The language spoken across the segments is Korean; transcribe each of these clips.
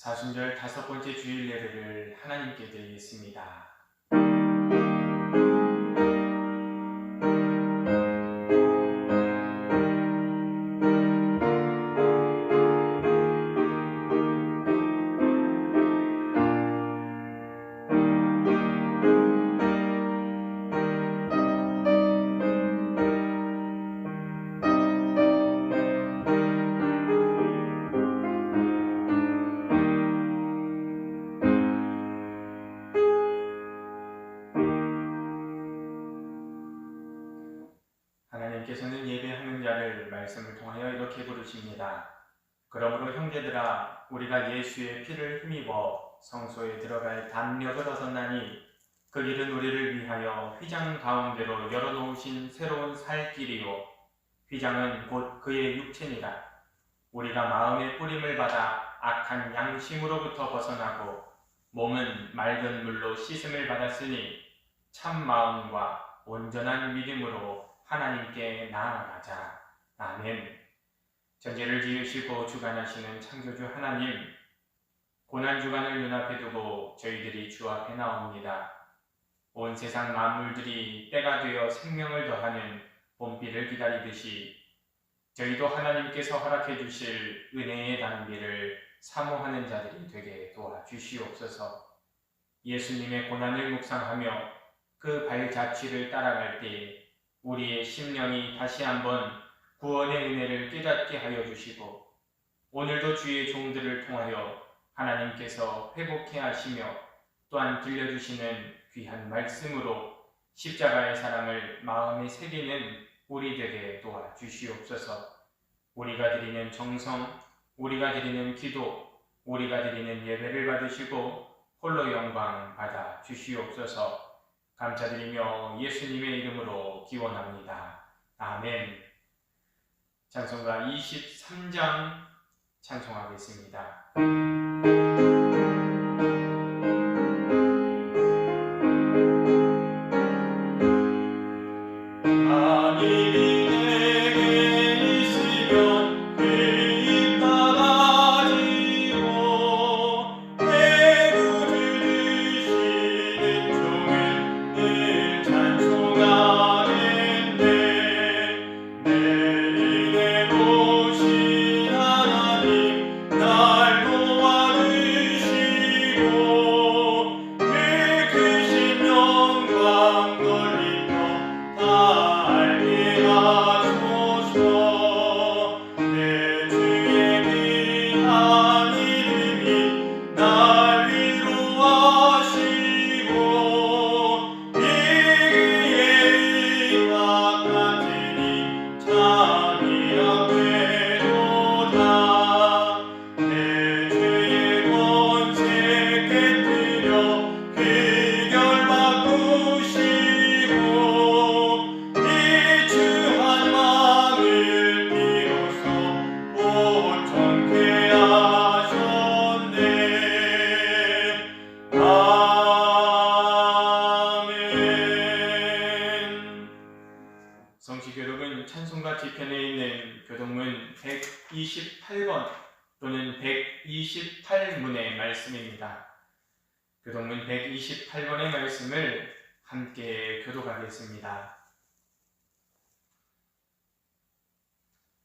사순절 5번째 주일 예배를 하나님께 드리겠습니다. 하나님께서는 예배하는 자를 말씀을 통하여 이렇게 부르십니다. 그러므로 형제들아, 우리가 예수의 피를 힘입어 성소에 들어갈 담력을 얻었나니 그 길은 우리를 위하여 휘장 가운데로 열어놓으신 새로운 살 길이요 휘장은 곧 그의 육체니라. 우리가 마음의 뿌림을 받아 악한 양심으로부터 벗어나고 몸은 맑은 물로 씻음을 받았으니 참 마음과 온전한 믿음으로 하나님께 나아가자. 아멘. 전제를 지으시고 주관하시는 창조주 하나님, 고난주간을 눈앞에 두고 저희들이 주 앞에 나옵니다. 온 세상 만물들이 때가 되어 생명을 더하는 봄비를 기다리듯이 저희도 하나님께서 허락해 주실 은혜의 단비를 사모하는 자들이 되게 도와주시옵소서. 예수님의 고난을 묵상하며 그 발자취를 따라갈 때 우리의 심령이 다시 한번 구원의 은혜를 깨닫게 하여 주시고 오늘도 주의 종들을 통하여 하나님께서 회복해 하시며 또한 들려주시는 귀한 말씀으로 십자가의 사랑을 마음에 새기는 우리 되게 도와주시옵소서. 우리가 드리는 정성, 우리가 드리는 기도, 우리가 드리는 예배를 받으시고 홀로 영광 받아 주시옵소서. 감사드리며 예수님의 이름으로 기원합니다. 아멘. 찬송가 23장 찬송하겠습니다. 성시교독은 찬송가 뒤편에 있는 교독문 128번 또는 128문의 말씀입니다. 교독문 128번의 말씀을 함께 교독하겠습니다.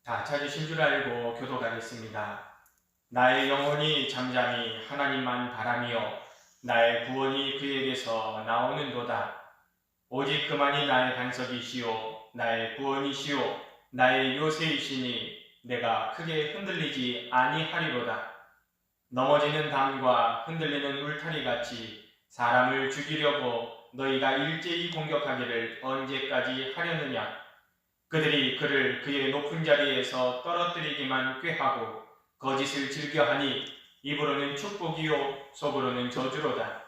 다 찾으신 줄 알고 교독하겠습니다. 나의 영혼이 잠잠히 하나님만 바라며 나의 구원이 그에게서 나오는도다. 오직 그만이 나의 반석이시오 나의 구원이시오 나의 요새이시니 내가 크게 흔들리지 아니하리로다. 넘어지는 담과 흔들리는 울타리같이 사람을 죽이려고 너희가 일제히 공격하기를 언제까지 하려느냐. 그들이 그를 그의 높은 자리에서 떨어뜨리기만 꾀하고 거짓을 즐겨하니 입으로는 축복이요 속으로는 저주로다.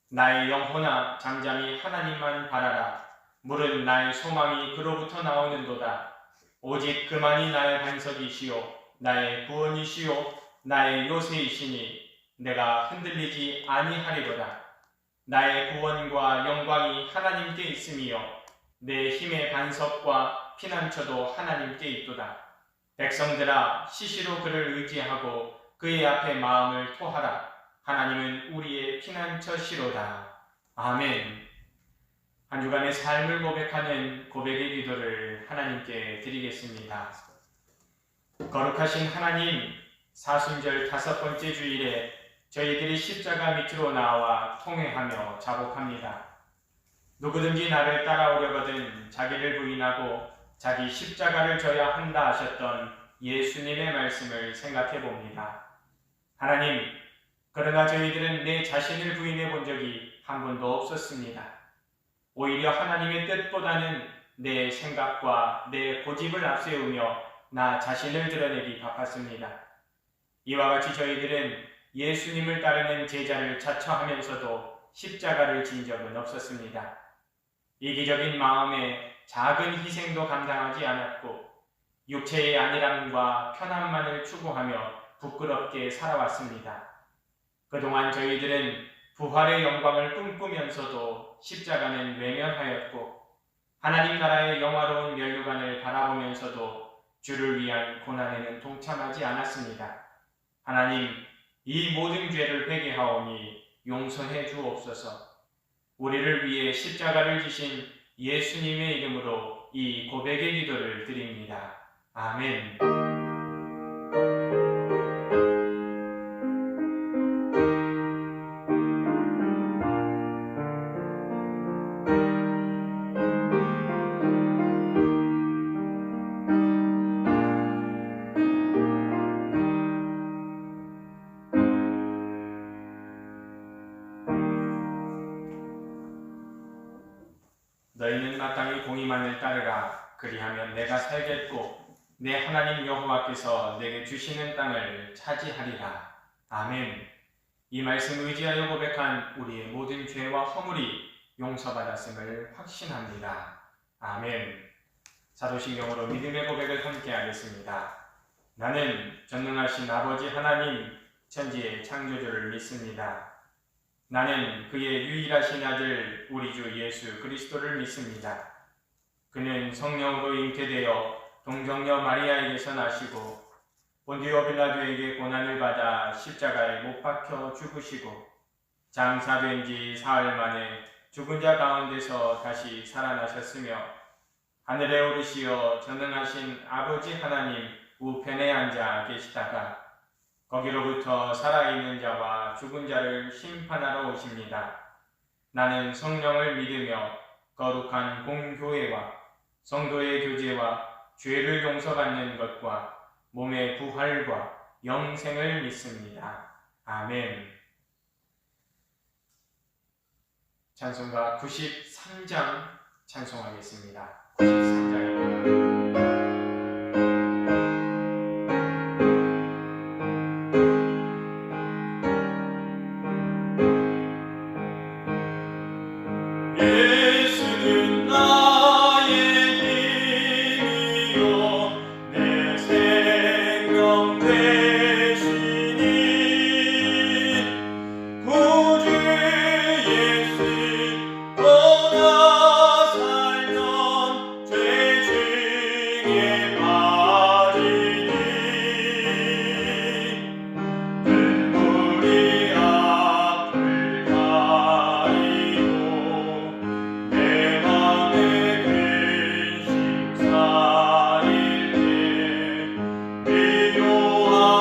나의 영혼아 잠잠히 하나님만 바라라. 물은 나의 소망이 그로부터 나오는도다. 오직 그만이 나의 반석이시오 나의 구원이시오 나의 요새이시니 내가 흔들리지 아니하리로다. 나의 구원과 영광이 하나님께 있으며 내 힘의 반석과 피난처도 하나님께 있도다. 백성들아 시시로 그를 의지하고 그의 앞에 마음을 토하라. 하나님은 우리의 피난처시로다. 아멘. 한 주간의 삶을 고백하는 고백의 기도를 하나님께 드리겠습니다. 거룩하신 하나님, 사순절 5번째 주일에 저희들이 십자가 밑으로 나와 통회하며 자복합니다. 누구든지 나를 따라오려거든 자기를 부인하고 자기 십자가를 져야 한다 하셨던 예수님의 말씀을 생각해 봅니다. 하나님, 그러나 저희들은 내 자신을 부인해 본 적이 한 번도 없었습니다. 오히려 하나님의 뜻보다는 내 생각과 내 고집을 앞세우며 나 자신을 드러내기 바빴습니다. 이와 같이 저희들은 예수님을 따르는 제자를 자처하면서도 십자가를 진 적은 없었습니다. 이기적인 마음에 작은 희생도 감당하지 않았고 육체의 안일함과 편함만을 추구하며 부끄럽게 살아왔습니다. 그동안 저희들은 부활의 영광을 꿈꾸면서도 십자가는 외면하였고 하나님 나라의 영화로운 면류관을 바라보면서도 주를 위한 고난에는 동참하지 않았습니다. 하나님, 이 모든 죄를 회개하오니 용서해 주옵소서. 우리를 위해 십자가를 지신 예수님의 이름으로 이 고백의 기도를 드립니다. 아멘. 너희는 마땅히 공의만을 따르라. 그리하면 내가 살겠고 내 하나님 여호와께서 내게 주시는 땅을 차지하리라. 아멘. 이 말씀 의지하여 고백한 우리의 모든 죄와 허물이 용서받았음을 확신합니다. 아멘. 사도신경으로 믿음의 고백을 함께 하겠습니다. 나는 전능하신 아버지 하나님 천지의 창조주를 믿습니다. 나는 그의 유일하신 아들 우리 주 예수 그리스도를 믿습니다. 그는 성령으로 잉태되어 동정녀 마리아에게서 나시고 본디오 빌라도에게 고난을 받아 십자가에 못 박혀 죽으시고 장사된 지 사흘 만에 죽은 자 가운데서 다시 살아나셨으며 하늘에 오르시어 전능하신 아버지 하나님 우편에 앉아 계시다가 거기로부터 살아있는 자와 죽은 자를 심판하러 오십니다. 나는 성령을 믿으며 거룩한 공교회와 성도의 교제와 죄를 용서받는 것과 몸의 부활과 영생을 믿습니다. 아멘. 찬송가 93장 찬송하겠습니다. 93장입니다. 필요한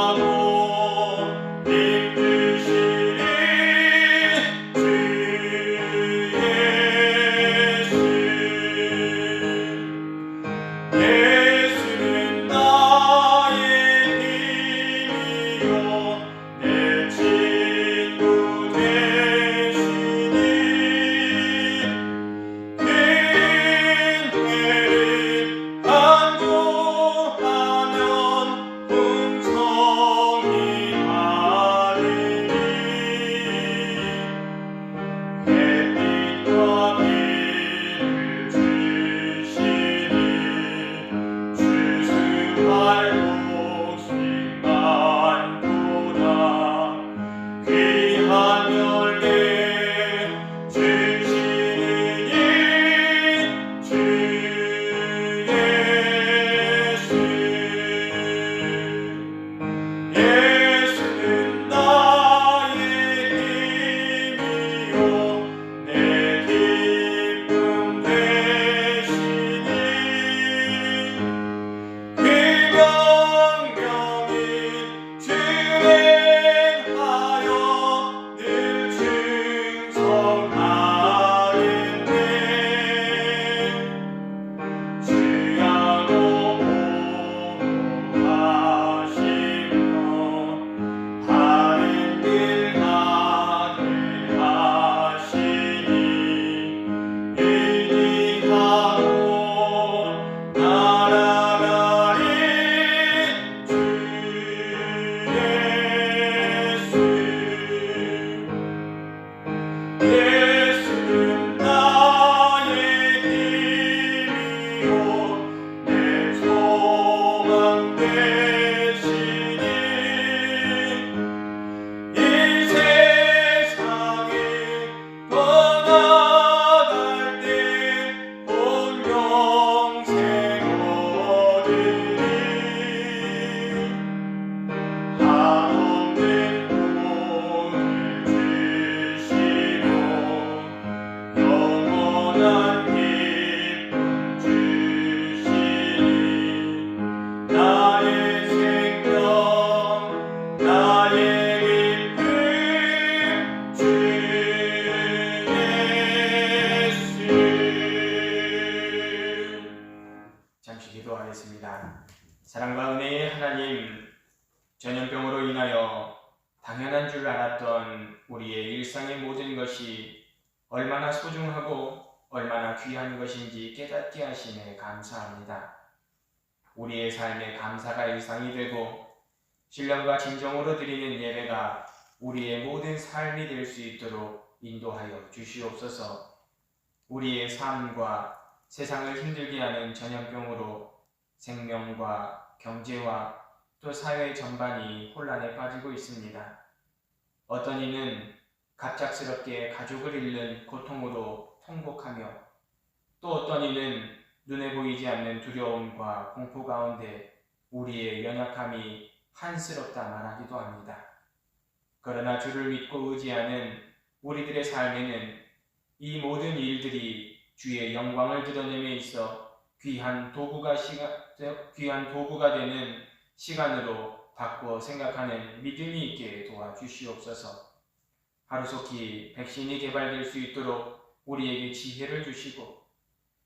하나님, 전염병으로 인하여 당연한 줄 알았던 우리의 일상의 모든 것이 얼마나 소중하고 얼마나 귀한 것인지 깨닫게 하심에 감사합니다. 우리의 삶에 감사가 일상이 되고 신령과 진정으로 드리는 예배가 우리의 모든 삶이 될 수 있도록 인도하여 주시옵소서. 우리의 삶과 세상을 힘들게 하는 전염병으로 생명과 경제와 또 사회 전반이 혼란에 빠지고 있습니다. 어떤 이는 갑작스럽게 가족을 잃는 고통으로 통곡하며 또 어떤 이는 눈에 보이지 않는 두려움과 공포 가운데 우리의 연약함이 한스럽다 말하기도 합니다. 그러나 주를 믿고 의지하는 우리들의 삶에는 이 모든 일들이 주의 영광을 드러냄에 있어 귀한 도구가 되는 시간으로 바꾸어 생각하는 믿음이 있게 도와주시옵소서. 하루속히 백신이 개발될 수 있도록 우리에게 지혜를 주시고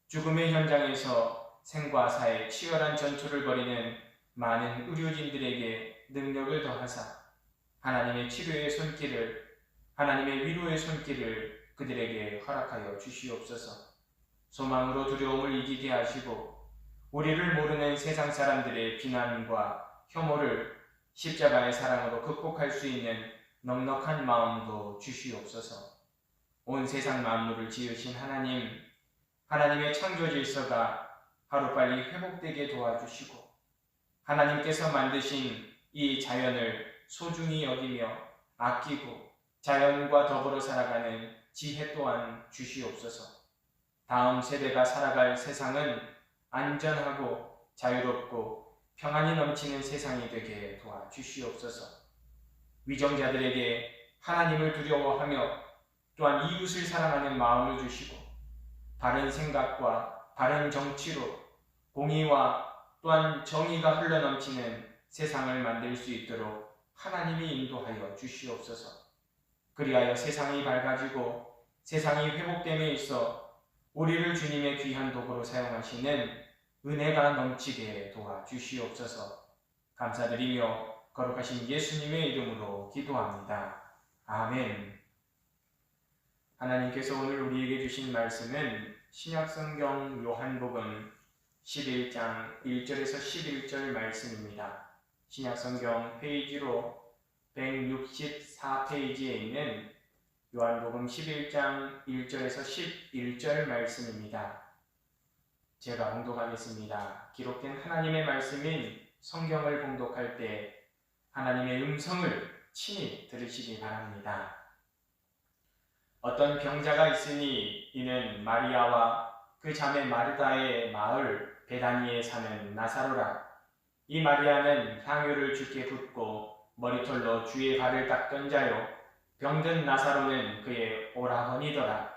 죽음의 현장에서 생과 사의 치열한 전투를 벌이는 많은 의료진들에게 능력을 더하사 하나님의 치료의 손길을, 하나님의 위로의 손길을 그들에게 허락하여 주시옵소서. 소망으로 두려움을 이기게 하시고 우리를 모르는 세상 사람들의 비난과 혐오를 십자가의 사랑으로 극복할 수 있는 넉넉한 마음도 주시옵소서. 온 세상 만물을 지으신 하나님, 하나님의 창조 질서가 하루빨리 회복되게 도와주시고 하나님께서 만드신 이 자연을 소중히 여기며 아끼고 자연과 더불어 살아가는 지혜 또한 주시옵소서. 다음 세대가 살아갈 세상은 안전하고 자유롭고 평안이 넘치는 세상이 되게 도와주시옵소서. 위정자들에게 하나님을 두려워하며 또한 이웃을 사랑하는 마음을 주시고 바른 생각과 바른 정치로 공의와 또한 정의가 흘러넘치는 세상을 만들 수 있도록 하나님이 인도하여 주시옵소서. 그리하여 세상이 밝아지고 세상이 회복됨에 있어 우리를 주님의 귀한 도구로 사용하시는 은혜가 넘치게 도와주시옵소서. 감사드리며 거룩하신 예수님의 이름으로 기도합니다. 아멘. 하나님께서 오늘 우리에게 주신 말씀은 신약성경 요한복음 11장 1절에서 11절 말씀입니다. 신약성경 페이지로 164페이지에 있는 요한복음 11장 1절에서 11절 말씀입니다. 제가 봉독하겠습니다. 기록된 하나님의 말씀인 성경을 봉독할 때 하나님의 음성을 친히 들으시기 바랍니다. 어떤 병자가 있으니 이는 마리아와 그 자매 마르다의 마을 베다니에 사는 나사로라. 이 마리아는 향유를 주께 붓고 머리털로 주의 발을 닦던 자요 병든 나사로는 그의 오라버니더라.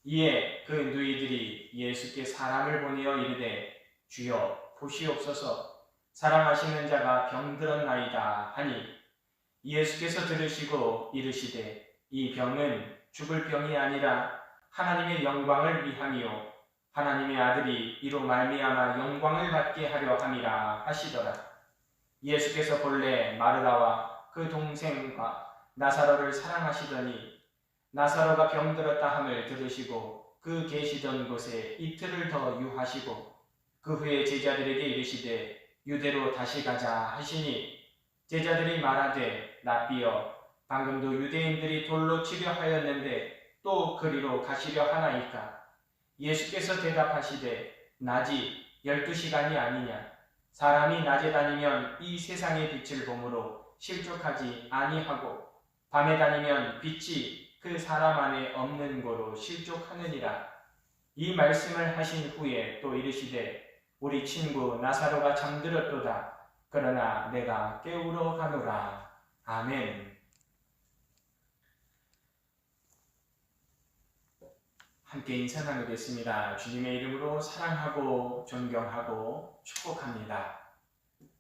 이에 그 누이들이 예수께 사람을 보내어 이르되 주여 보시옵소서 사랑하시는 자가 병들었나이다 하니 예수께서 들으시고 이르시되 이 병은 죽을 병이 아니라 하나님의 영광을 위함이요 하나님의 아들이 이로 말미암아 영광을 받게 하려 함이라 하시더라. 예수께서 본래 마르다와 그 동생과 나사로를 사랑하시더니 나사로가 병들었다 함을 들으시고 그 계시던 곳에 이틀을 더 유하시고 그 후에 제자들에게 이르시되 유대로 다시 가자 하시니 제자들이 말하되 랍비여 방금도 유대인들이 돌로 치려 하였는데 또 그리로 가시려 하나이까? 예수께서 대답하시되 낮이 12시간이 아니냐? 사람이 낮에 다니면 이 세상의 빛을 보므로 실족하지 아니하고 밤에 다니면 빛이 그 사람 안에 없는 고로 실족하느니라. 이 말씀을 하신 후에 또 이르시되 우리 친구 나사로가 잠들었도다. 그러나 내가 깨우러 가노라. 아멘. 함께 인사 나누겠습니다. 주님의 이름으로 사랑하고 존경하고 축복합니다.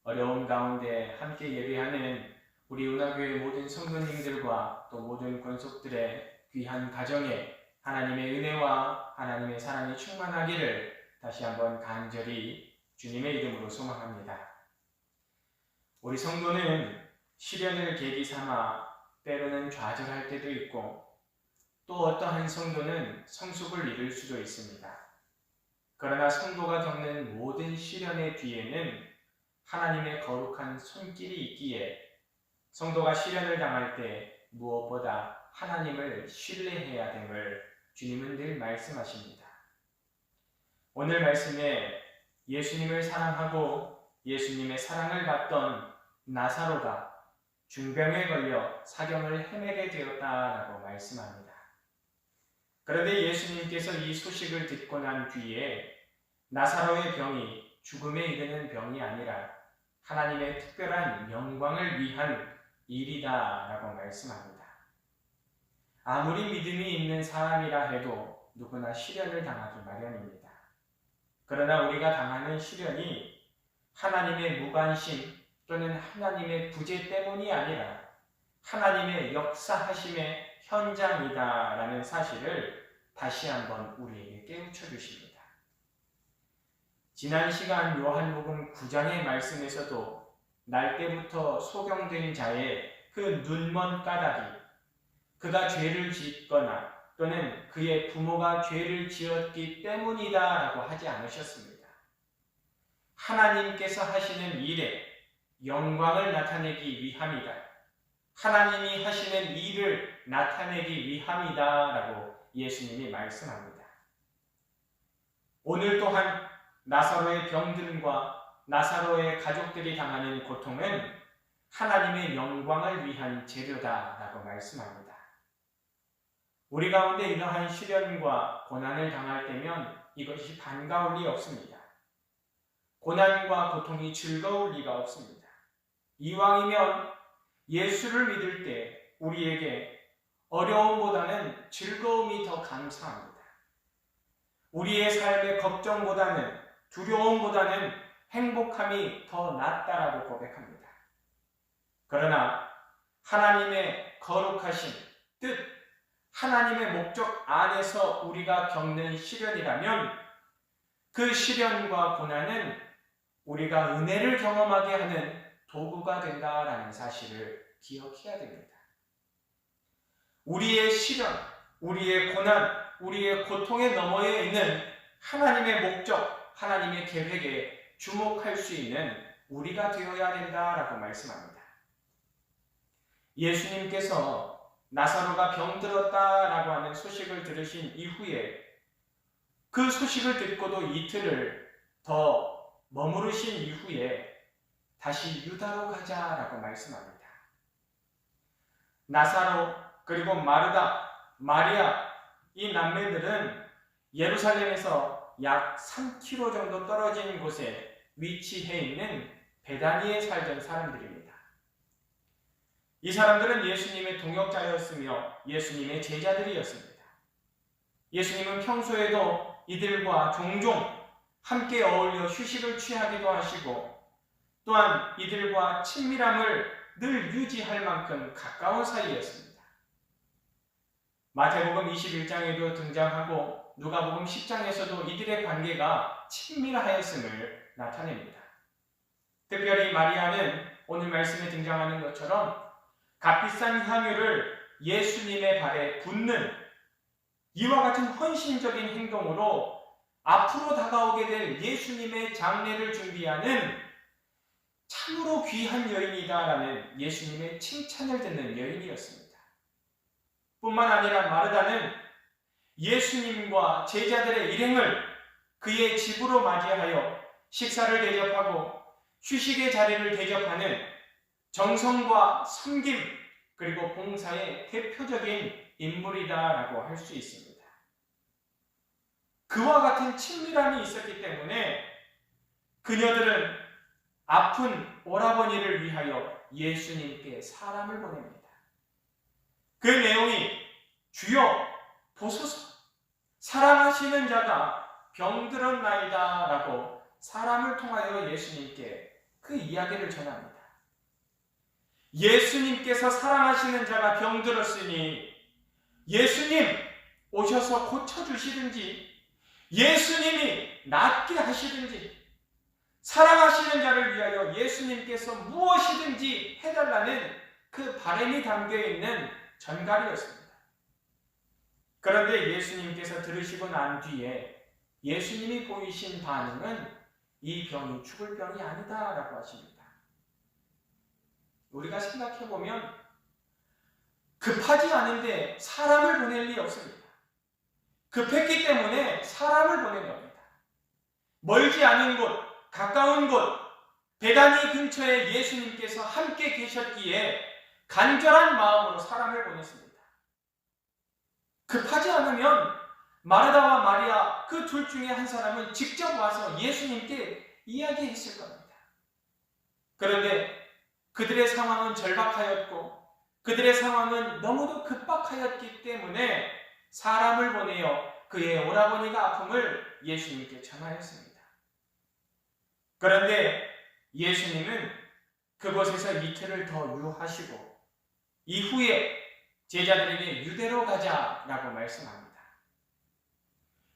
어려운 가운데 함께 예배하는 우리 은하교회 모든 성도님들과 또 모든 권속들의 귀한 가정에 하나님의 은혜와 하나님의 사랑이 충만하기를 다시 한번 간절히 주님의 이름으로 소망합니다. 우리 성도는 시련을 계기 삼아 때로는 좌절할 때도 있고 또 어떠한 성도는 성숙을 이룰 수도 있습니다. 그러나 성도가 겪는 모든 시련의 뒤에는 하나님의 거룩한 손길이 있기에 성도가 시련을 당할 때 무엇보다 하나님을 신뢰해야 됨을 주님은 늘 말씀하십니다. 오늘 말씀에 예수님을 사랑하고 예수님의 사랑을 받던 나사로가 중병에 걸려 사경을 헤매게 되었다라고 말씀합니다. 그런데 예수님께서 이 소식을 듣고 난 뒤에 나사로의 병이 죽음에 이르는 병이 아니라 하나님의 특별한 영광을 위한 일이다라고 말씀합니다. 아무리 믿음이 있는 사람이라 해도 누구나 시련을 당하기 마련입니다. 그러나 우리가 당하는 시련이 하나님의 무관심 또는 하나님의 부재 때문이 아니라 하나님의 역사하심의 현장이다라는 사실을 다시 한번 우리에게 깨우쳐 주십니다. 지난 시간 요한복음 9장의 말씀에서도 날 때부터 소경된 자의 그 눈먼 까닭이 그가 죄를 짓거나 또는 그의 부모가 죄를 지었기 때문이다라고 하지 않으셨습니다. 하나님께서 하시는 일에 영광을 나타내기 위함이다. 하나님이 하시는 일을 나타내기 위함이다라고 예수님이 말씀합니다. 오늘 또한 나사로의 병든과 나사로의 가족들이 당하는 고통은 하나님의 영광을 위한 재료다라고 말씀합니다. 우리 가운데 이러한 시련과 고난을 당할 때면 이것이 반가울 리 없습니다. 고난과 고통이 즐거울 리가 없습니다. 이왕이면 예수를 믿을 때 우리에게 어려움보다는 즐거움이 더 감사합니다. 우리의 삶의 걱정보다는 두려움보다는 행복함이 더 낫다라고 고백합니다. 그러나 하나님의 거룩하신 뜻, 하나님의 목적 안에서 우리가 겪는 시련이라면 그 시련과 고난은 우리가 은혜를 경험하게 하는 도구가 된다라는 사실을 기억해야 됩니다. 우리의 시련, 우리의 고난, 우리의 고통의 너머에 있는 하나님의 목적, 하나님의 계획에 주목할 수 있는 우리가 되어야 된다라고 말씀합니다. 예수님께서 나사로가 병들었다라고 하는 소식을 들으신 이후에 그 소식을 듣고도 이틀을 더 머무르신 이후에 다시 유다로 가자라고 말씀합니다. 나사로 그리고 마르다, 마리아 이 남매들은 예루살렘에서 약 3km 정도 떨어진 곳에 위치해 있는 베다니에 살던 사람들입니다. 이 사람들은 예수님의 동역자였으며 예수님의 제자들이었습니다. 예수님은 평소에도 이들과 종종 함께 어울려 휴식을 취하기도 하시고 또한 이들과 친밀함을 늘 유지할 만큼 가까운 사이였습니다. 마태복음 21장에도 등장하고 누가복음 10장에서도 이들의 관계가 친밀하였음을 나타냅니다. 특별히 마리아는 오늘 말씀에 등장하는 것처럼 값비싼 향유를 예수님의 발에 붓는 이와 같은 헌신적인 행동으로 앞으로 다가오게 될 예수님의 장례를 준비하는 참으로 귀한 여인이다라는 예수님의 칭찬을 듣는 여인이었습니다. 뿐만 아니라 마르다는 예수님과 제자들의 일행을 그의 집으로 맞이하여 식사를 대접하고 휴식의 자리를 대접하는 정성과 섬김 그리고 봉사의 대표적인 인물이다라고 할 수 있습니다. 그와 같은 친밀함이 있었기 때문에 그녀들은 아픈 오라버니를 위하여 예수님께 사람을 보냅니다. 그 내용이 주여 보소서 사랑하시는 자가 병들었나이다 라고 사람을 통하여 예수님께 그 이야기를 전합니다. 예수님께서 사랑하시는 자가 병들었으니 예수님 오셔서 고쳐주시든지 예수님이 낫게 하시든지 사랑하시는 자를 위하여 예수님께서 무엇이든지 해달라는 그 바람이 담겨있는 전갈이었습니다. 그런데 예수님께서 들으시고 난 뒤에 예수님이 보이신 반응은 이 병이 죽을 병이 아니다 라고 하십니다. 우리가 생각해보면 급하지 않은데 사람을 보낼 리 없습니다. 급했기 때문에 사람을 보낸 겁니다. 멀지 않은 곳, 가까운 곳, 베다니 근처에 예수님께서 함께 계셨기에 간절한 마음으로 사람을 보냈습니다. 급하지 않으면 마르다와 마리아 그 둘 중에 한 사람은 직접 와서 예수님께 이야기했을 겁니다. 그런데 그들의 상황은 절박하였고 그들의 상황은 너무도 급박하였기 때문에 사람을 보내어 그의 오라버니가 아픔을 예수님께 전하였습니다. 그런데 예수님은 그곳에서 이틀을 더 유하시고 이후에 제자들에게 유대로 가자라고 말씀합니다.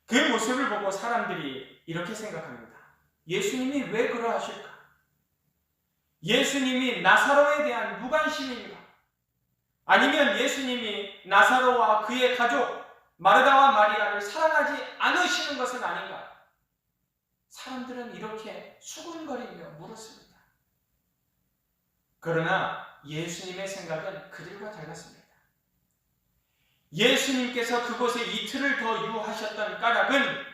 그 모습을 보고 사람들이 이렇게 생각합니다. 예수님이 왜 그러하실까? 예수님이 나사로에 대한 무관심인가? 아니면 예수님이 나사로와 그의 가족 마르다와 마리아를 사랑하지 않으시는 것은 아닌가? 사람들은 이렇게 수군거리며 물었습니다. 그러나 예수님의 생각은 그들과 달랐습니다. 예수님께서 그곳에 이틀을 더 유하셨던 까닭은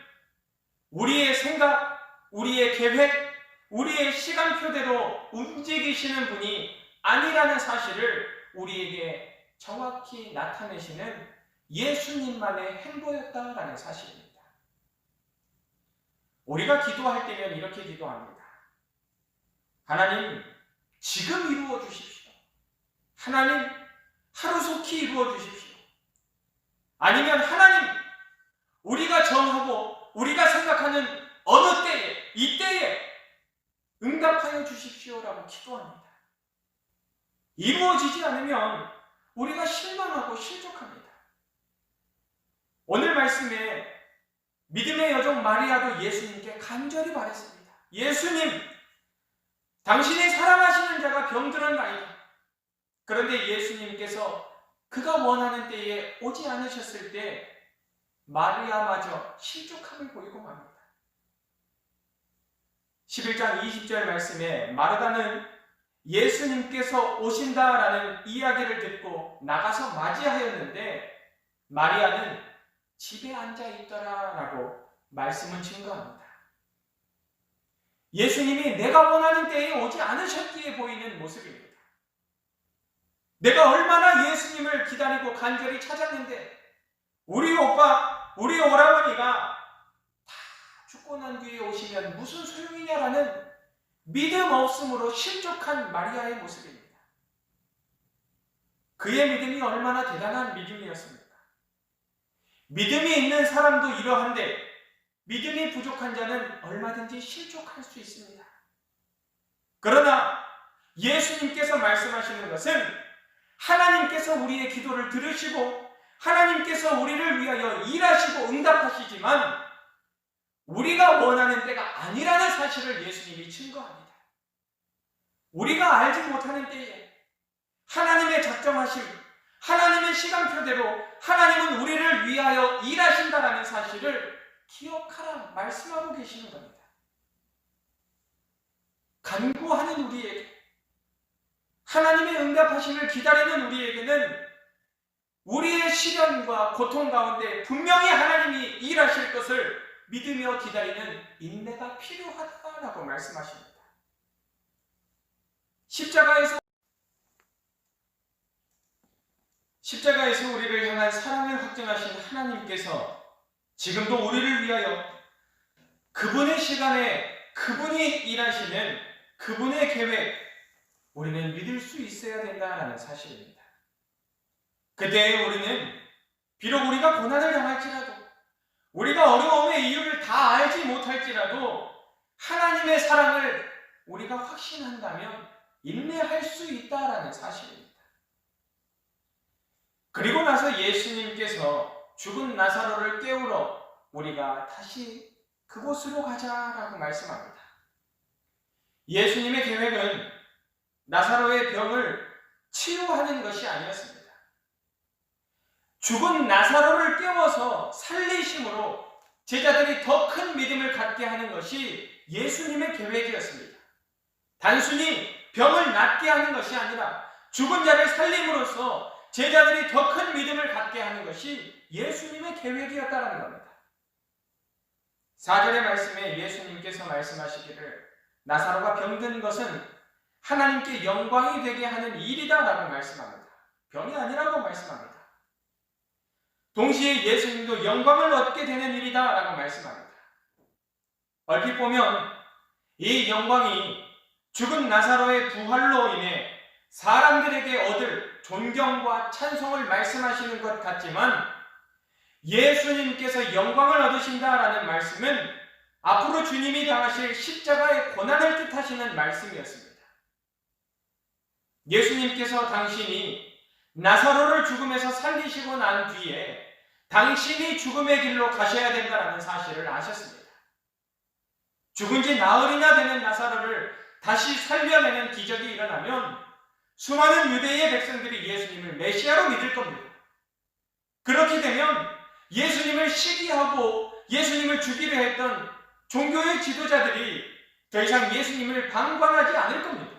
우리의 생각, 우리의 계획, 우리의 시간표대로 움직이시는 분이 아니라는 사실을 우리에게 정확히 나타내시는 예수님만의 행보였다라는 사실입니다. 우리가 기도할 때면 이렇게 기도합니다. 하나님, 지금 이루어 주십시오. 하나님, 하루속히 이루어 주십시오. 아니면 하나님, 우리가 정하고 우리가 생각하는 어느 때에, 이때에 응답하여 주십시오라고 기도합니다. 이루어지지 않으면 우리가 실망하고 실족합니다. 오늘 말씀에 믿음의 여종 마리아도 예수님께 간절히 말했습니다. 예수님, 당신이 사랑하시는 자가 병들었나이다. 그런데 예수님께서 그가 원하는 때에 오지 않으셨을 때 마리아마저 실족함을 보이고 맙니다. 11장 20절 말씀에 마르다는 예수님께서 오신다라는 이야기를 듣고 나가서 맞이하였는데 마리아는 집에 앉아 있더라라고 말씀은 증거합니다. 예수님이 내가 원하는 때에 오지 않으셨기에 보이는 모습입니다. 내가 얼마나 예수님을 기다리고 간절히 찾았는데 우리 오빠, 우리 오라버니가 다 죽고 난 뒤에 오시면 무슨 소용이냐라는 믿음 없음으로 실족한 마리아의 모습입니다. 그의 믿음이 얼마나 대단한 믿음이었습니까? 믿음이 있는 사람도 이러한데 믿음이 부족한 자는 얼마든지 실족할 수 있습니다. 그러나 예수님께서 말씀하시는 것은 하나님께서 우리의 기도를 들으시고 하나님께서 우리를 위하여 일하시고 응답하시지만 우리가 원하는 때가 아니라는 사실을 예수님이 증거합니다. 우리가 알지 못하는 때에 하나님의 작정하심, 하나님의 시간표대로 하나님은 우리를 위하여 일하신다라는 사실을 기억하라 말씀하고 계시는 겁니다. 간구하는 우리에게, 하나님의 응답하심을 기다리는 우리에게는 우리의 시련과 고통 가운데 분명히 하나님이 일하실 것을 믿으며 기다리는 인내가 필요하다라고 말씀하십니다. 십자가에서 우리를 향한 사랑을 확증하신 하나님께서 지금도 우리를 위하여 그분의 시간에 그분이 일하시는 그분의 계획, 우리는 믿을 수 있어야 된다는 사실입니다. 그때 우리는 비록 우리가 고난을 당할지라도 우리가 어려움의 이유를 다 알지 못할지라도 하나님의 사랑을 우리가 확신한다면 인내할 수 있다라는 사실입니다. 그리고 나서 예수님께서 죽은 나사로를 깨우러 우리가 다시 그곳으로 가자라고 말씀합니다. 예수님의 계획은 나사로의 병을 치유하는 것이 아니었습니다. 죽은 나사로를 깨워서 살리심으로 제자들이 더 큰 믿음을 갖게 하는 것이 예수님의 계획이었습니다. 단순히 병을 낫게 하는 것이 아니라 죽은 자를 살림으로써 제자들이 더 큰 믿음을 갖게 하는 것이 예수님의 계획이었다는 겁니다. 4절의 말씀에 예수님께서 말씀하시기를 나사로가 병든 것은 하나님께 영광이 되게 하는 일이다 라고 말씀합니다. 병이 아니라고 말씀합니다. 동시에 예수님도 영광을 얻게 되는 일이다 라고 말씀합니다. 얼핏 보면 이 영광이 죽은 나사로의 부활로 인해 사람들에게 얻을 존경과 찬송을 말씀하시는 것 같지만 예수님께서 영광을 얻으신다라는 말씀은 앞으로 주님이 당하실 십자가의 고난을 뜻하시는 말씀이었습니다. 예수님께서 당신이 나사로를 죽음에서 살리시고 난 뒤에 당신이 죽음의 길로 가셔야 된다는 사실을 아셨습니다. 죽은 지 나흘이나 되는 나사로를 다시 살려내는 기적이 일어나면 수많은 유대의 백성들이 예수님을 메시아로 믿을 겁니다. 그렇게 되면 예수님을 시기하고 예수님을 죽이려 했던 종교의 지도자들이 더 이상 예수님을 방관하지 않을 겁니다.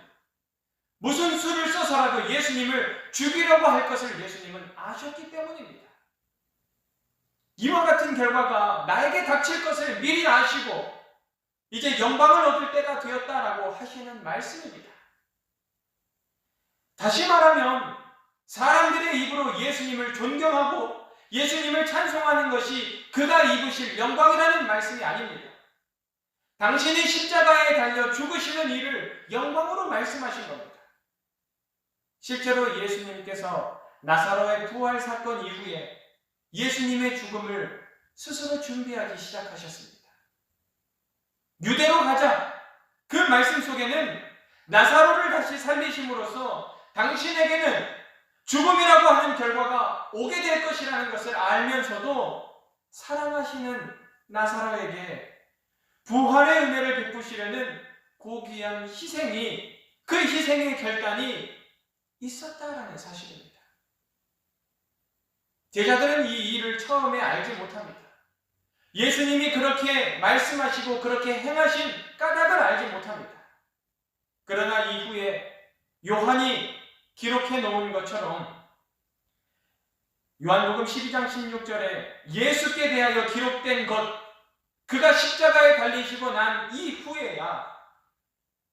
무슨 수를 써서라도 예수님을 죽이려고 할 것을 예수님은 아셨기 때문입니다. 이와 같은 결과가 나에게 닥칠 것을 미리 아시고 이제 영광을 얻을 때가 되었다라고 하시는 말씀입니다. 다시 말하면 사람들의 입으로 예수님을 존경하고 예수님을 찬송하는 것이 그가 입으실 영광이라는 말씀이 아닙니다. 당신이 십자가에 달려 죽으시는 일을 영광으로 말씀하신 겁니다. 실제로 예수님께서 나사로의 부활 사건 이후에 예수님의 죽음을 스스로 준비하기 시작하셨습니다. 유대로 가자. 그 말씀 속에는 나사로를 다시 살리심으로써 당신에게는 죽음이라고 하는 결과가 오게 될 것이라는 것을 알면서도 사랑하시는 나사로에게 부활의 은혜를 베푸시려는 고귀한 희생이, 그 희생의 결단이 있었다라는 사실입니다. 제자들은 이 일을 처음에 알지 못합니다. 예수님이 그렇게 말씀하시고 그렇게 행하신 까닭을 알지 못합니다. 그러나 이후에 요한이 기록해 놓은 것처럼 요한복음 12장 16절에 예수께 대하여 기록된 것, 그가 십자가에 달리시고 난 이후에야,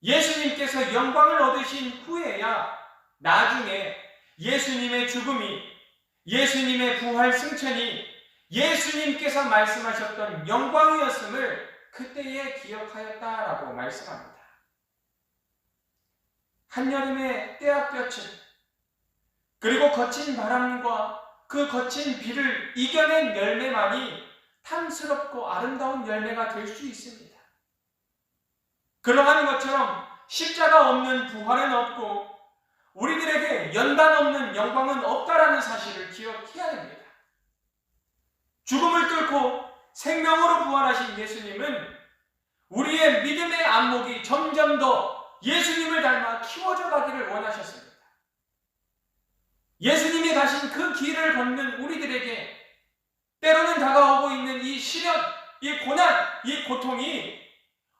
예수님께서 영광을 얻으신 후에야 나중에 예수님의 죽음이, 예수님의 부활 승천이 예수님께서 말씀하셨던 영광이었음을 그때에 기억하였다라고 말씀합니다. 한여름의 떼약볕을, 그리고 거친 바람과 그 거친 비를 이겨낸 열매만이 탐스럽고 아름다운 열매가 될 수 있습니다. 그러한 것처럼 십자가 없는 부활은 없고 우리들에게 연단 없는 영광은 없다라는 사실을 기억해야 됩니다. 죽음을 뚫고 생명으로 부활하신 예수님은 우리의 믿음의 안목이 점점 더 예수님을 닮아 키워져 가기를 원하셨습니다. 예수님이 가신 그 길을 걷는 우리들에게 때로는 다가오고 있는 이 시련, 이 고난, 이 고통이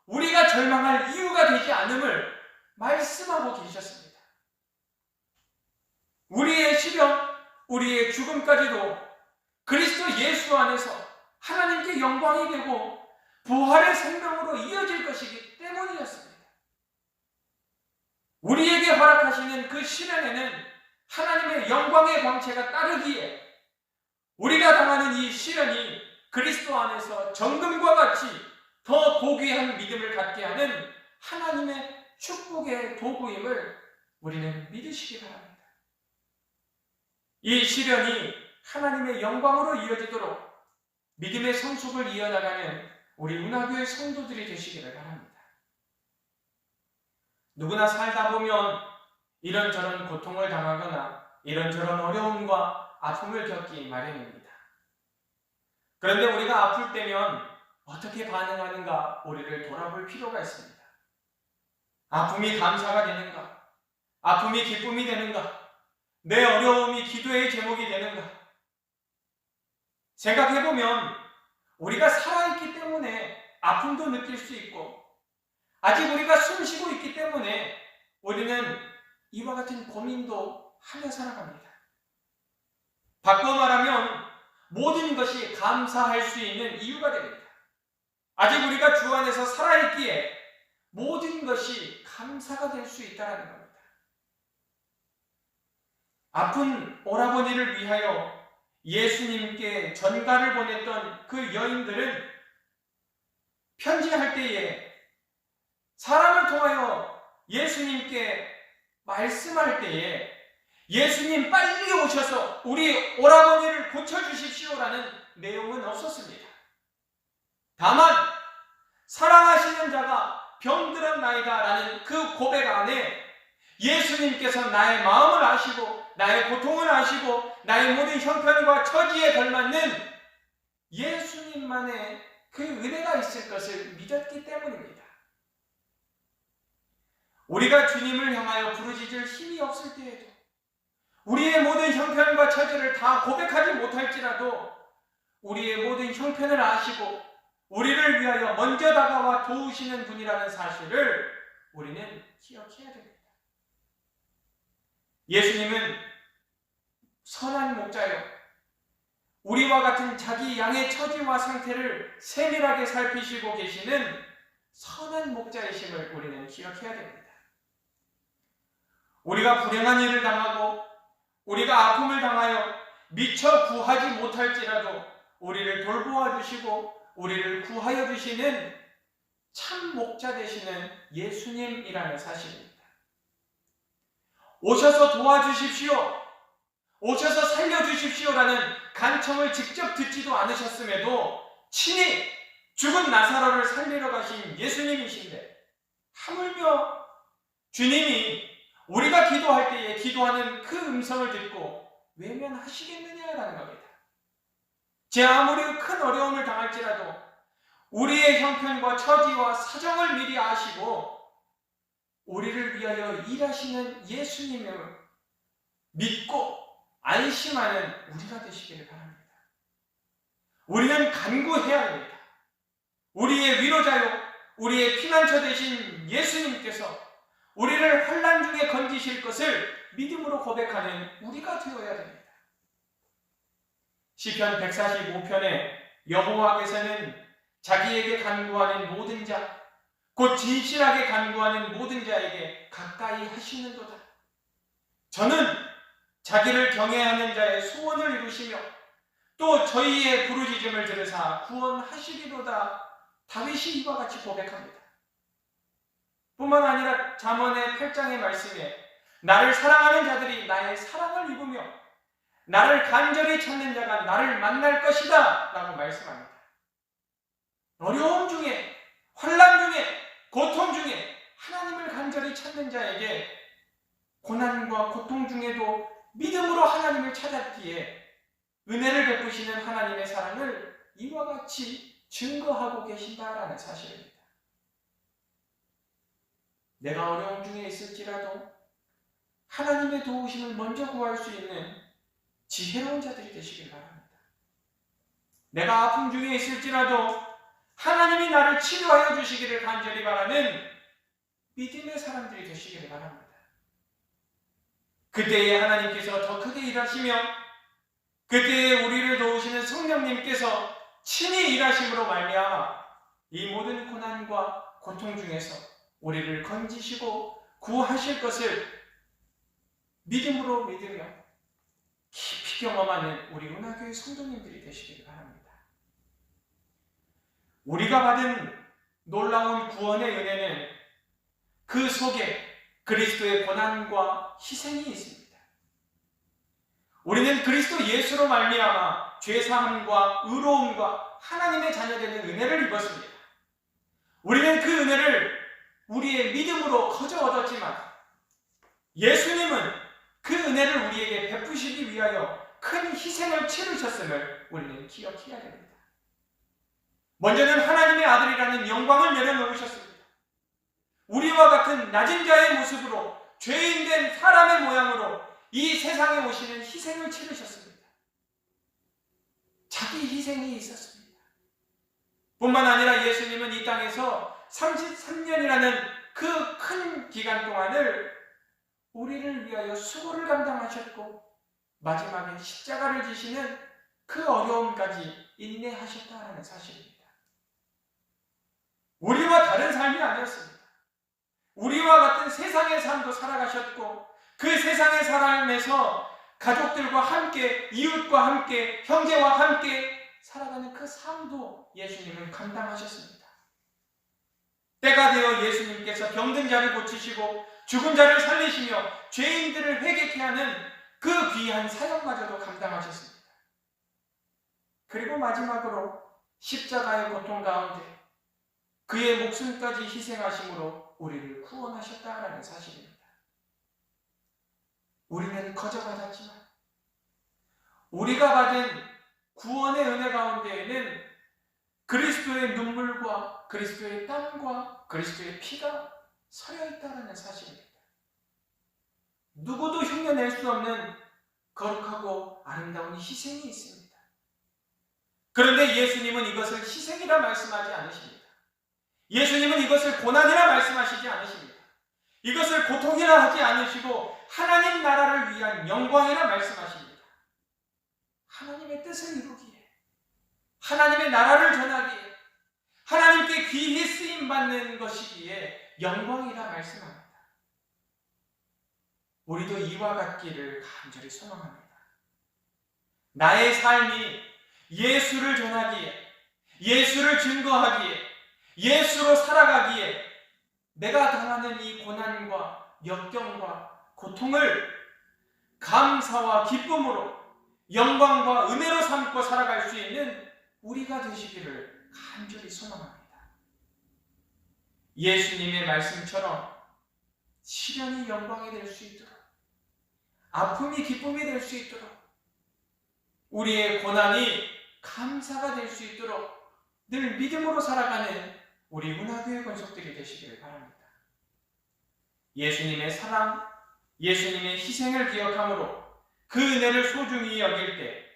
우리가 절망할 이유가 되지 않음을 말씀하고 계셨습니다. 우리의 시련, 우리의 죽음까지도 그리스도 예수 안에서 하나님께 영광이 되고 부활의 생명으로 이어질 것이기 때문이었습니다. 우리에게 허락하시는 그 시련에는 하나님의 영광의 광채가 따르기에 우리가 당하는 이 시련이 그리스도 안에서 정금과 같이 더 고귀한 믿음을 갖게 하는 하나님의 축복의 도구임을 우리는 믿으시기 바랍니다. 이 시련이 하나님의 영광으로 이어지도록 믿음의 성숙을 이어나가는 우리 운하교의 성도들이 되시기를 바랍니다. 누구나 살다 보면 이런저런 고통을 당하거나 이런저런 어려움과 아픔을 겪기 마련입니다. 그런데 우리가 아플 때면 어떻게 반응하는가 우리를 돌아볼 필요가 있습니다. 아픔이 감사가 되는가? 아픔이 기쁨이 되는가? 내 어려움이 기도의 제목이 되는가? 생각해보면 우리가 살아있기 때문에 아픔도 느낄 수 있고, 아직 우리가 숨쉬고 있기 때문에 우리는 이와 같은 고민도 하며 살아갑니다. 바꿔 말하면 모든 것이 감사할 수 있는 이유가 됩니다. 아직 우리가 주 안에서 살아있기에 모든 것이 감사가 될 수 있다는 겁니다. 아픈 오라버니를 위하여 예수님께 전가를 보냈던 그 여인들은 편지할 때에, 사람을 통하여 예수님께 말씀할 때에 예수님 빨리 오셔서 우리 오라버니를 고쳐주십시오라는 내용은 없었습니다. 다만 사랑하시는 자가 병들었나이다 라는 그 고백 안에 예수님께서 나의 마음을 아시고 나의 고통을 아시고 나의 모든 형편과 처지에 걸맞는 예수님만의 그 은혜가 있을 것을 믿었기 때문입니다. 우리가 주님을 향하여 부르짖을 힘이 없을 때에도, 우리의 모든 형편과 처지를 다 고백하지 못할지라도 우리의 모든 형편을 아시고 우리를 위하여 먼저 다가와 도우시는 분이라는 사실을 우리는 기억해야 됩니다. 예수님은 선한 목자요, 우리와 같은 자기 양의 처지와 상태를 세밀하게 살피시고 계시는 선한 목자이심을 우리는 기억해야 됩니다. 우리가 불행한 일을 당하고 우리가 아픔을 당하여 미처 구하지 못할지라도 우리를 돌보아 주시고 우리를 구하여 주시는 참 목자 되시는 예수님이라는 사실입니다. 오셔서 도와주십시오, 오셔서 살려주십시오라는 간청을 직접 듣지도 않으셨음에도 친히 죽은 나사로를 살리러 가신 예수님이신데, 하물며 주님이 우리가 기도할 때에 기도하는 그 음성을 듣고 외면하시겠느냐라는 겁니다. 제 아무리 큰 어려움을 당할지라도 우리의 형편과 처지와 사정을 미리 아시고 우리를 위하여 일하시는 예수님을 믿고 안심하는 우리가 되시기를 바랍니다. 우리는 간구해야 합니다. 우리의 위로자요, 우리의 피난처 되신 예수님께서 우리를 환난 중에 건지실 것을 믿음으로 고백하는 우리가 되어야 됩니다. 시편 145편에 여호와께서는 자기에게 간구하는 모든 자, 곧 진실하게 간구하는 모든 자에게 가까이 하시는도다. 저는 자기를 경외하는 자의 소원을 이루시며 또 저희의 부르짖음을 들으사 구원하시리로다. 다윗이 이와 같이 고백합니다. 뿐만 아니라 잠언의 8장의 말씀에 나를 사랑하는 자들이 나의 사랑을 입으며 나를 간절히 찾는 자가 나를 만날 것이다 라고 말씀합니다. 어려움 중에, 환난 중에, 고통 중에 하나님을 간절히 찾는 자에게 고난과 고통 중에도 믿음으로 하나님을 찾았기에 은혜를 베푸시는 하나님의 사랑을 이와 같이 증거하고 계신다라는 사실입니다. 내가 어려움 중에 있을지라도 하나님의 도우심을 먼저 구할 수 있는 지혜로운 자들이 되시길 바랍니다. 내가 아픔 중에 있을지라도 하나님이 나를 치료하여 주시기를 간절히 바라는 믿음의 사람들이 되시기를 바랍니다. 그때에 하나님께서 더 크게 일하시며 그때에 우리를 도우시는 성령님께서 친히 일하심으로 말미암아 이 모든 고난과 고통 중에서 우리를 건지시고 구하실 것을 믿음으로 믿으며 깊이 경험하는 우리 은하교회 성도님들이 되시기를 바랍니다. 우리가 받은 놀라운 구원의 은혜는 그 속에 그리스도의 고난과 희생이 있습니다. 우리는 그리스도 예수로 말미암아 죄사함과 의로움과 하나님의 자녀되는 은혜를 입었습니다. 우리는 그 은혜를 우리의 믿음으로 거저 얻었지만 예수님은 그 은혜를 우리에게 베푸시기 위하여 큰 희생을 치르셨음을 우리는 기억해야 됩니다. 먼저는 하나님의 아들이라는 영광을 내려놓으셨습니다. 우리와 같은 낮은 자의 모습으로 죄인된 사람의 모양으로 이 세상에 오시는 희생을 치르셨습니다. 자기 희생이 있었습니다. 뿐만 아니라 예수님은 이 땅에서 33년이라는 그 큰 기간 동안을 우리를 위하여 수고를 감당하셨고 마지막에 십자가를 지시는 그 어려움까지 인내하셨다는 사실입니다. 우리와 다른 삶이 아니었습니다. 우리와 같은 세상의 삶도 살아가셨고 그 세상의 삶에서 가족들과 함께, 이웃과 함께, 형제와 함께 살아가는 그 삶도 예수님은 감당하셨습니다. 때가 되어 예수님께서 병든 자를 고치시고 죽은 자를 살리시며 죄인들을 회개케 하는 그 귀한 사역마저도 감당하셨습니다. 그리고 마지막으로 십자가의 고통 가운데 그의 목숨까지 희생하심으로 우리를 구원하셨다라는 사실입니다. 우리는 거저 받았지만 우리가 받은 구원의 은혜 가운데에는 그리스도의 눈물과 그리스도의 땀과 그리스도의 피가 서려 있다는 사실입니다. 누구도 흉내낼 수 없는 거룩하고 아름다운 희생이 있습니다. 그런데 예수님은 이것을 희생이라 말씀하지 않으십니다. 예수님은 이것을 고난이라 말씀하시지 않으십니다. 이것을 고통이라 하지 않으시고 하나님 나라를 위한 영광이라 말씀하십니다. 하나님의 뜻을 이루기에, 하나님의 나라를 전하기에, 하나님께 귀히 쓰임받는 것이기에 영광이라 말씀합니다. 우리도 이와 같기를 간절히 소망합니다. 나의 삶이 예수를 전하기에, 예수를 증거하기에, 예수로 살아가기에 내가 당하는 이 고난과 역경과 고통을 감사와 기쁨으로 영광과 은혜로 삼고 살아갈 수 있는 우리가 되시기를 간절히 소망합니다. 예수님의 말씀처럼 시련이 영광이 될 수 있도록, 아픔이 기쁨이 될 수 있도록, 우리의 고난이 감사가 될 수 있도록 늘 믿음으로 살아가는 우리 문화교회 권속들이 되시기를 바랍니다. 예수님의 사랑, 예수님의 희생을 기억함으로 그 은혜를 소중히 여길 때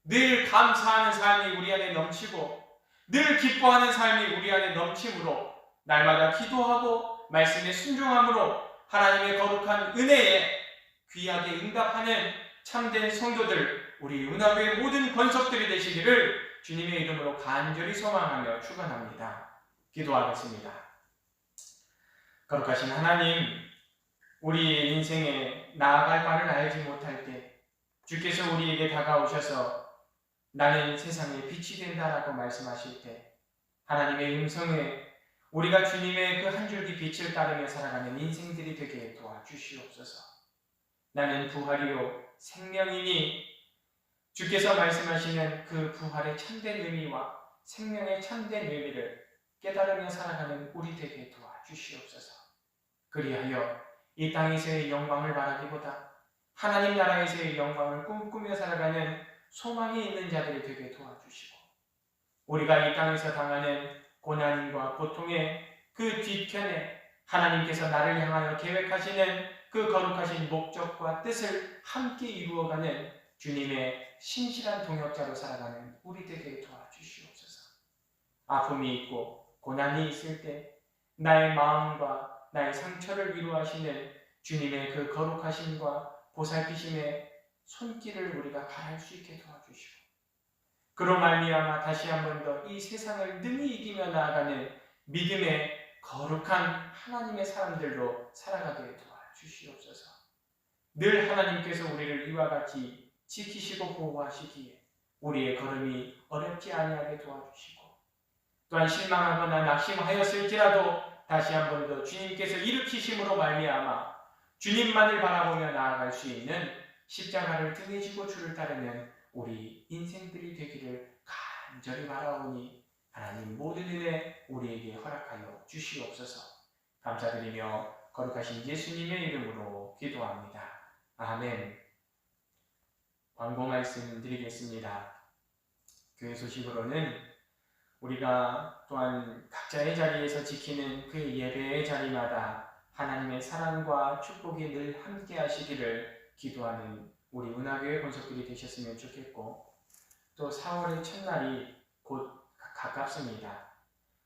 늘 감사하는 삶이 우리 안에 넘치고 늘 기뻐하는 삶이 우리 안에 넘침으로 날마다 기도하고 말씀에 순종함으로 하나님의 거룩한 은혜에 귀하게 응답하는 참된 성도들, 우리 은하교의 모든 권속들이 되시기를 주님의 이름으로 간절히 소망하며 축원합니다. 기도하겠습니다. 거룩하신 하나님, 우리의 인생에 나아갈 바를 알지 못할 때 주께서 우리에게 다가오셔서 나는 세상의 빛이 된다라고 말씀하실 때 하나님의 음성에 우리가 주님의 그 한 줄기 빛을 따르며 살아가는 인생들이 되게 도와주시옵소서. 나는 부활이요 생명이니 주께서 말씀하시는 그 부활의 참된 의미와 생명의 참된 의미를 깨달으며 살아가는 우리 되게 도와주시옵소서. 그리하여 이 땅에서의 영광을 바라기보다 하나님 나라에서의 영광을 꿈꾸며 살아가는 소망이 있는 자들이 되게 도와주시고 우리가 이 땅에서 당하는 고난과 고통의 그 뒤편에 하나님께서 나를 향하여 계획하시는 그 거룩하신 목적과 뜻을 함께 이루어가는 주님의 신실한 동역자로 살아가는 우리 되게 도와주시옵소서. 아픔이 있고 고난이 있을 때 나의 마음과 나의 상처를 위로하시는 주님의 그 거룩하심과 보살피심의 손길을 우리가 바랄 수 있게 도와주시고 그로 말미암아 다시 한 번 더 이 세상을 능히 이기며 나아가는 믿음의 거룩한 하나님의 사람들로 살아가게 도와주시옵소서. 늘 하나님께서 우리를 이와 같이 지키시고 보호하시기에 우리의 걸음이 어렵지 아니하게 도와주시고 또한 실망하거나 낙심하였을지라도 다시 한 번 더 주님께서 일으키심으로 말미암아 주님만을 바라보며 나아갈 수 있는 십자가를 등에 지고 주를 따르는 우리 인생들이 되기를 간절히 바라오니 하나님 모든 은혜 우리에게 허락하여 주시옵소서. 감사드리며 거룩하신 예수님의 이름으로 기도합니다. 아멘. 광고 말씀 드리겠습니다. 교회 소식으로는 우리가 또한 각자의 자리에서 지키는 그 예배의 자리마다 하나님의 사랑과 축복이 늘 함께 하시기를 기도하는 우리 은하교회 권속들이 되셨으면 좋겠고, 또 4월의 첫날이 곧 가깝습니다.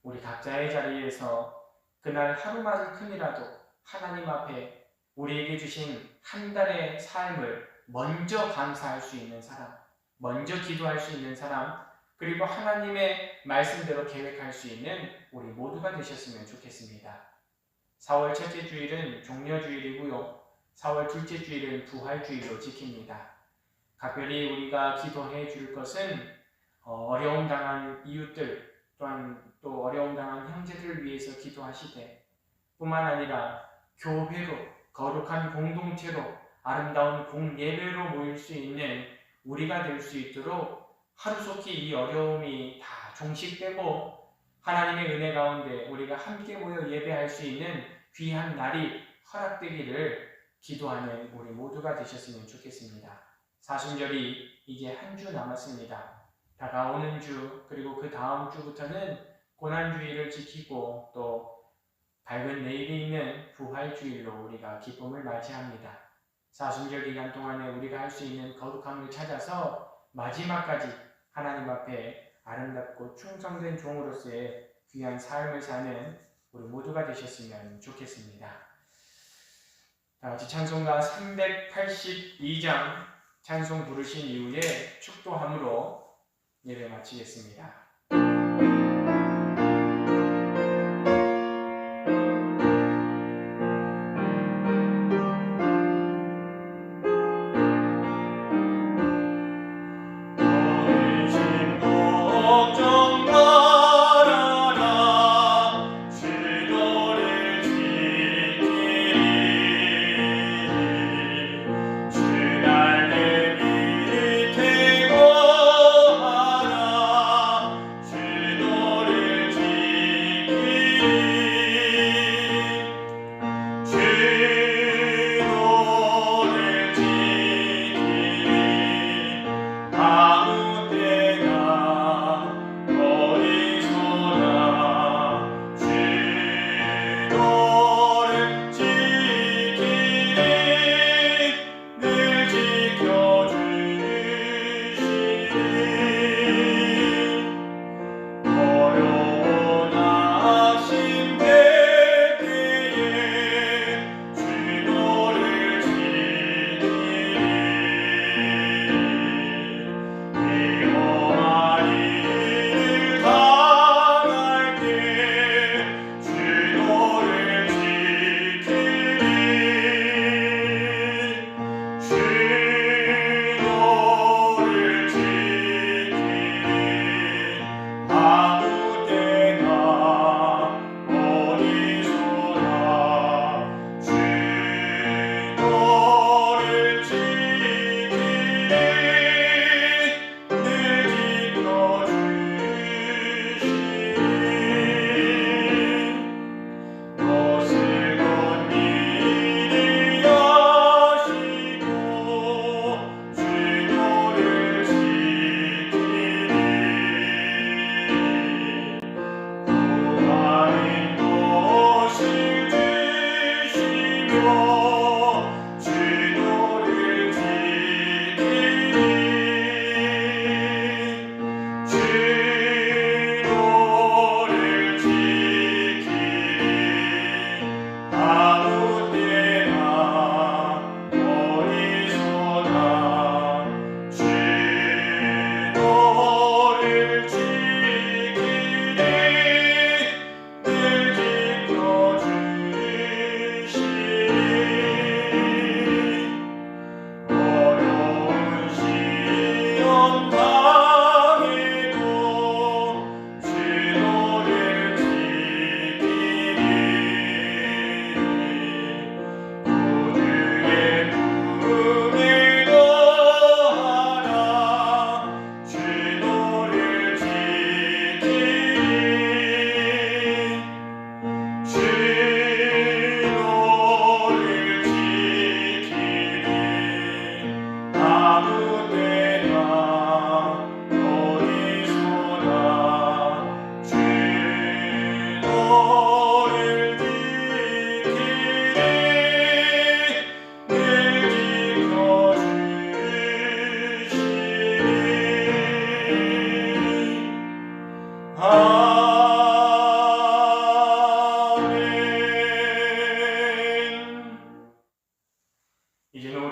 우리 각자의 자리에서 그날 하루만큼이라도 하나님 앞에 우리에게 주신 한 달의 삶을 먼저 감사할 수 있는 사람, 먼저 기도할 수 있는 사람, 그리고 하나님의 말씀대로 계획할 수 있는 우리 모두가 되셨으면 좋겠습니다. 4월 첫째 주일은 종려주일이고요. 4월 둘째 주일은 부활주일로 지킵니다. 각별히 우리가 기도해 줄 것은 어려움 당한 이웃들, 또한 또 어려움 당한 형제들을 위해서 기도하시되, 뿐만 아니라 교회로, 거룩한 공동체로, 아름다운 공예배로 모일 수 있는 우리가 될 수 있도록 하루속히 이 어려움이 다 종식되고 하나님의 은혜 가운데 우리가 함께 모여 예배할 수 있는 귀한 날이 허락되기를 기도하는 우리 모두가 되셨으면 좋겠습니다. 사순절이 이제 한 주 남았습니다. 다가오는 주, 그리고 그 다음 주부터는 고난주일을 지키고 또 밝은 내일이 있는 부활주일로 우리가 기쁨을 맞이합니다. 사순절 기간 동안에 우리가 할 수 있는 거룩함을 찾아서 마지막까지 하나님 앞에 아름답고 충성된 종으로서의 귀한 삶을 사는 우리 모두가 되셨으면 좋겠습니다. 다같이 찬송가 382장 찬송 부르신 이후에 축도함으로 예배 마치겠습니다.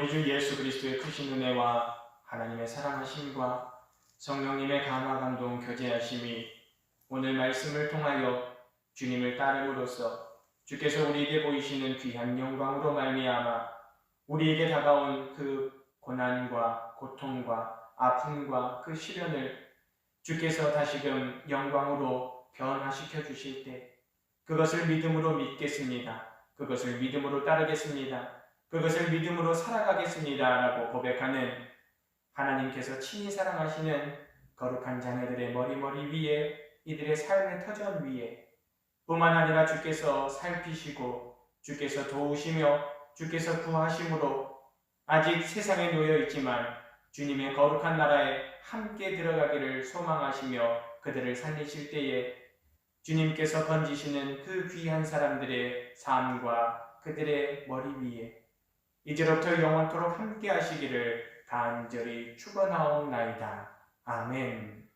우리 주 예수 그리스도의 크신 은혜와 하나님의 사랑하심과 성령님의 감화 감동 교제하심이 오늘 말씀을 통하여 주님을 따름으로써 주께서 우리에게 보이시는 귀한 영광으로 말미암아 우리에게 다가온 그 고난과 고통과 아픔과 그 시련을 주께서 다시금 영광으로 변화시켜 주실 때 그것을 믿음으로 믿겠습니다. 그것을 믿음으로 따르겠습니다. 그것을 믿음으로 살아가겠습니다. 라고 고백하는 하나님께서 친히 사랑하시는 거룩한 자녀들의 머리 위에 이들의 삶의 터전 위에 뿐만 아니라 주께서 살피시고 주께서 도우시며 주께서 구하심으로 아직 세상에 놓여 있지만 주님의 거룩한 나라에 함께 들어가기를 소망하시며 그들을 살리실 때에 주님께서 건지시는 그 귀한 사람들의 삶과 그들의 머리 위에 이제로부터 영원토록 함께 하시기를 간절히 축원하옵나이다. 아멘.